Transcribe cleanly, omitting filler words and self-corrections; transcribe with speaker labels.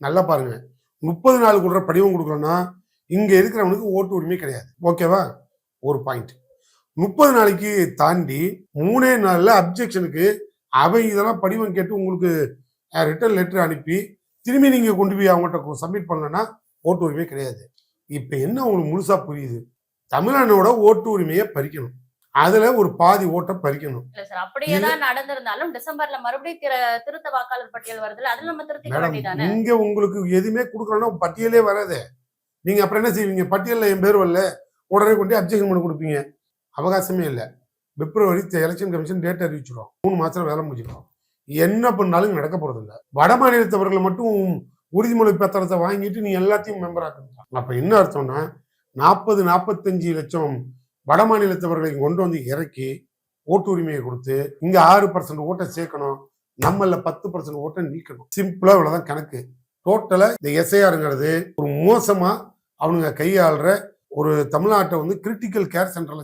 Speaker 1: நல்லா பாருங்க. 30 நாளுக்குள்ள படிவம் கொடுக்கலன்னா இங்க இருக்கிறவனுக்கு ஓட்டு உரிமை கிடையாது. ஓகேவா? ஒரு பாயிண்ட். 30 நாளைக்கு தாண்டி 3 நாள்ல அப்ஜெக்ஷனுக்கு அவை இதெல்லாம் படிவம் கேட்டு உங்களுக்கு ரிட்டர்ன் லெட்டர் அனுப்பி திரும்பி நீங்க கொண்டு போய் அவங்ககிட்ட சப்மிட் பண்ணலன்னா ஓட்டு உரிமை கிடையாது. இப்ப என்ன உங்களுக்கு முழுசா புரியுது? தமிழனோட ஓட்டு உரிமையை பறிக்கணும். அதுல ஒரு பாதி ஓட்டை பறிக்கணும்.
Speaker 2: இல்ல சார், அப்படியேதான் நடந்திருந்தாலும் டிசம்பர்ல மறுபடியும் திருத்த வாக்காளர் பட்டியல் வருதுல, அதுல நம்ம திருத்திக்க வேண்டியதானே?
Speaker 1: இங்க உங்களுக்கு எதுவுமே கொடுக்கலன்னா பட்டியலே வராது. நீங்க அப்புறம் என்ன செய்வீங்க? பட்டியல்ல என் பேர் வரல, உடனே கொண்டு அப்ஜெக்ஷன் பண்ணி கொடுப்பீங்க. அவகாசமே இல்லை. பிப்ரவரி எலெக்ஷன் கமிஷன் டேட் அறிவிச்சிடும். 3 மாசத்துல வேலை முடிஞ்சிடும். என்ன பண்ணாலும் நடக்க போறது இல்லை. வட மாநிலத்தவர்களை மட்டும் உறுதிமொழி பத்திரத்தை வாங்கிட்டு நீ எல்லாத்தையும் மெம்பர் ஆக்குறாங்க. அப்ப என்ன அர்த்தம்னா 40-45 லட்சம் வட மாநிலத்தவர்களை கொண்டு வந்து இறக்கி ஓட்டு உரிமையை கொடுத்து இங்க 6% ஓட்டை சேர்க்கணும், நம்மள 10% ஓட்டை நீக்கணும். சிம்பிளா இவ்வளவுதான் கணக்கு. டோட்டலா இந்த எஸ்ஐஆருங்கிறது ஒரு மோசமா அவனுங்க கையாளுற ஒரு தமிழ்நாட்டை கிரிட்டிக்கல் கேர் சென்டர்ல